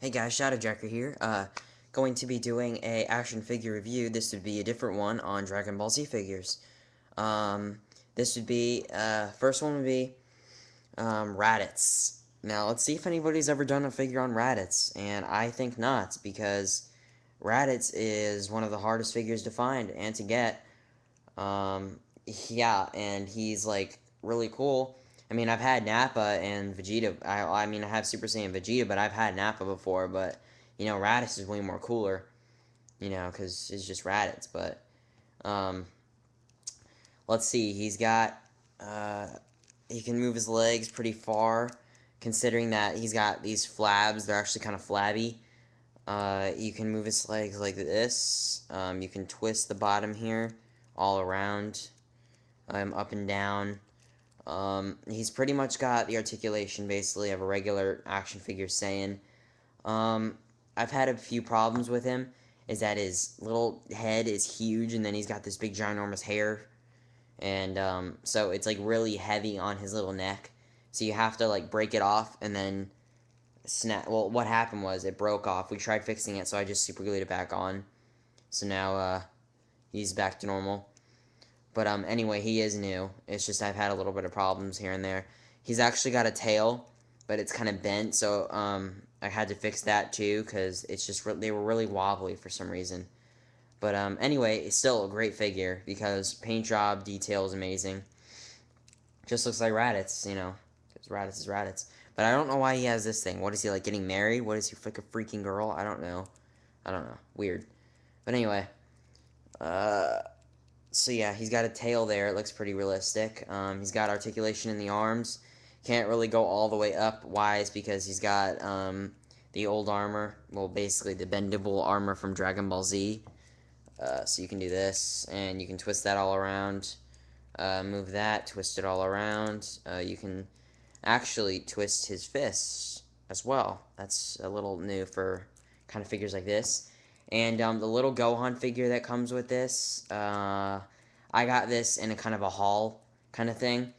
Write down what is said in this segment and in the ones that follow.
Hey guys, shadowjakker here. Going to be doing a action figure review. This would be a different one on Dragon Ball Z figures. This would be, first one would be, Raditz. Now, let's see if anybody's ever done a figure on Raditz, and I think not, because Raditz is one of the hardest figures to find and to get. Yeah, and he's, like, really cool. I mean, I've had Nappa and Vegeta. I mean, I have Super Saiyan Vegeta, but I've had Nappa before. But Raditz is way more cooler. Because it's just Raditz. But um, let's see. Uh, he can move his legs pretty far, considering that he's got these flabs. They're actually kind of flabby. You can move his legs like this. You can twist the bottom here all around, up and down. He's pretty much got the articulation, basically, of a regular action figure Saiyan. I've had a few problems with him, is that his little head is huge, and then he's got this big, ginormous hair, and, so it's, like, really heavy on his little neck, so you have to, like, break it off, and then snap. Well, what happened was, it broke off. We tried fixing it, so I just super glued it back on, so now, he's back to normal. But anyway, he is new. It's just I've had a little bit of problems here and there. He's actually got a tail, but it's kind of bent, so I had to fix that too, because it's just they were really wobbly for some reason. But anyway, it's still a great figure because paint job, detail is amazing. Just looks like Raditz, because Raditz is Raditz. But I don't know why he has this thing. What is he, like, getting married? What is he, like a freaking girl? I don't know. Weird. But anyway, so yeah, he's got a tail there. It looks pretty realistic. He's got articulation in the arms. Can't really go all the way up. Why? Is because he's got the old armor. Well, basically the bendable armor from Dragon Ball Z. So you can do this, and you can twist that all around. Move that, twist it all around. You can actually twist his fists as well. That's a little new for kind of figures like this. And the little Gohan figure that comes with this, I got this in a kind of a haul kind of thing.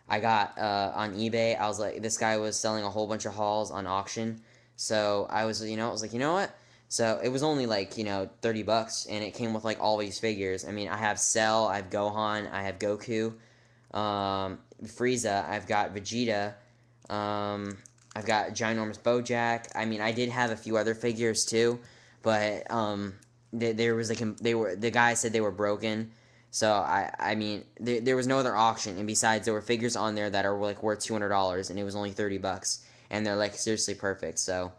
I got on eBay. I was like, this guy was selling a whole bunch of hauls on auction. So I was like, you know what? So it was only like, $30, and it came with like all these figures. I mean, I have Cell, I have Gohan, I have Goku, Frieza, I've got Vegeta, I've got Ginormous Bojack. I mean, I did have a few other figures too, but there was like the guy said they were broken. So I mean, there was no other auction, and besides, there were figures on there that are like worth $200, and it was only $30, and they're like seriously perfect. So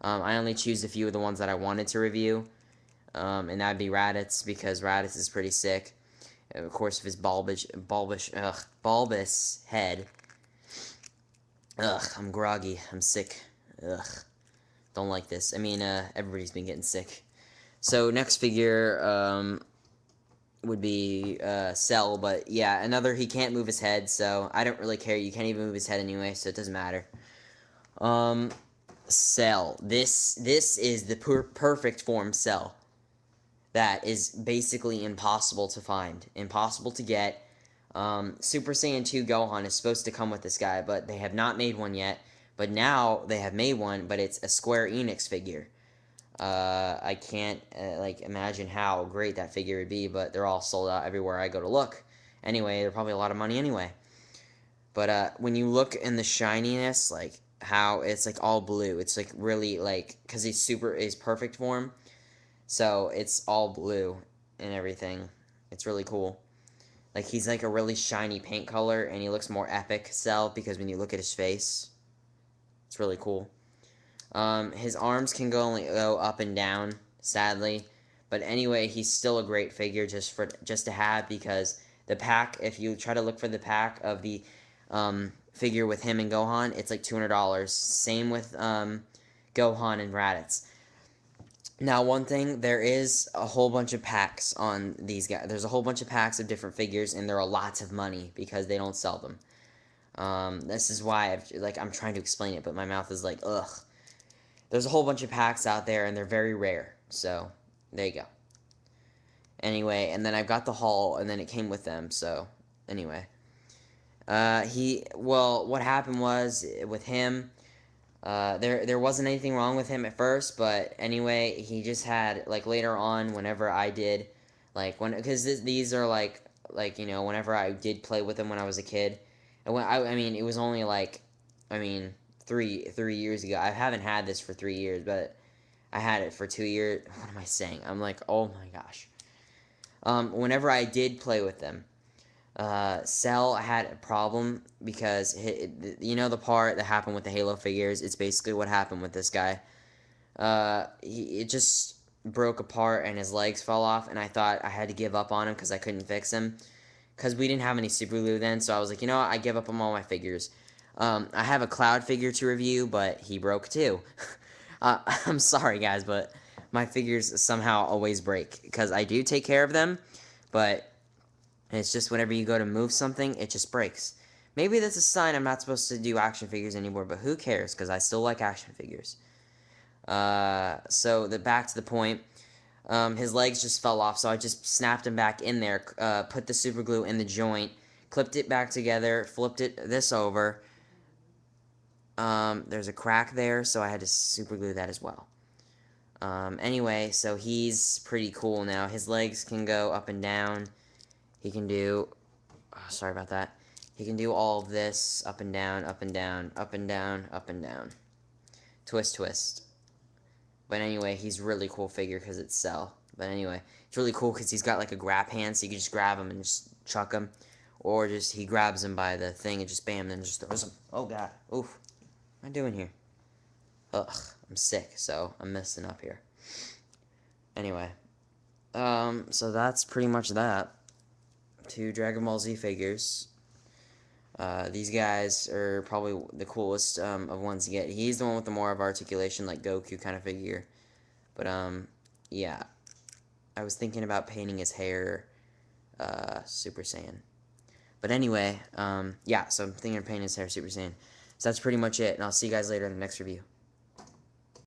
I only choose a few of the ones that I wanted to review, and that'd be Raditz, because Raditz is pretty sick. And of course, with his bulbous head. Ugh, I'm groggy. I'm sick. Ugh, don't like this. I mean, everybody's been getting sick. So next figure would be Cell, but yeah, he can't move his head, so I don't really care. You can't even move his head anyway, so it doesn't matter. Cell. This is the perfect form Cell. That is basically impossible to find, impossible to get. Super Saiyan 2 Gohan is supposed to come with this guy, but they have not made one yet. But now they have made one, but it's a Square Enix figure. I can't imagine how great that figure would be, but they're all sold out everywhere I go to look. Anyway, they're probably a lot of money anyway. But when you look in the shininess, like how it's like all blue, it's like really like because he's perfect form, so it's all blue and everything. It's really cool. Like he's like a really shiny paint color, and he looks more epic Cell because when you look at his face, it's really cool. His arms can only go up and down, sadly. But anyway, he's still a great figure just to have, because the pack, if you try to look for the pack of the figure with him and Gohan, it's like $200. Same with Gohan and Raditz. Now, one thing, there is a whole bunch of packs on these guys. There's a whole bunch of packs of different figures, and there are lots of money because they don't sell them. This is why I'm trying to explain it, but my mouth is like, ugh. There's a whole bunch of packs out there, and they're very rare. So, there you go. Anyway, and then I've got the haul, and then it came with them. So, anyway. What happened was, with him, There wasn't anything wrong with him at first, but anyway, he just had like later on whenever I did, like when because these are like whenever I did play with him when I was a kid, and when I mean it was only like, I mean 3 years ago. I haven't had this for 3 years, but I had it for 2 years. What am I saying? I'm like, oh my gosh. Whenever I did play with them, Cell had a problem because the part that happened with the Halo figures. It's basically what happened with this guy. It just broke apart and his legs fell off, and I thought I had to give up on him because I couldn't fix him. Because we didn't have any super glue then, so I was like, you know what, I give up on all my figures. I have a Cloud figure to review, but he broke too. I'm sorry, guys, but my figures somehow always break because I do take care of them, but it's just whenever you go to move something, it just breaks. Maybe that's a sign I'm not supposed to do action figures anymore, but who cares? Because I still like action figures. So back to the point. His legs just fell off, so I just snapped him back in there. Put the super glue in the joint, clipped it back together, flipped this over. There's a crack there, so I had to super glue that as well. Anyway, so he's pretty cool now. His legs can go up and down. He can do, sorry about that. He can do all of this, up and down, up and down, up and down, up and down. Twist, twist. But anyway, he's really cool figure because it's Cell. But anyway, it's really cool because he's got like a grab hand, so you can just grab him and just chuck him. Or just, he grabs him by the thing and just bam, then just throws him. Oh god, oof. What am I doing here? Ugh, I'm sick, so I'm messing up here. Anyway, so that's pretty much that. 2 Dragon Ball Z figures. These guys are probably the coolest of ones to get. He's the one with the more of articulation, like Goku kind of figure. But, yeah. I was thinking about painting his hair Super Saiyan. But anyway, yeah, so I'm thinking of painting his hair Super Saiyan. So that's pretty much it, and I'll see you guys later in the next review.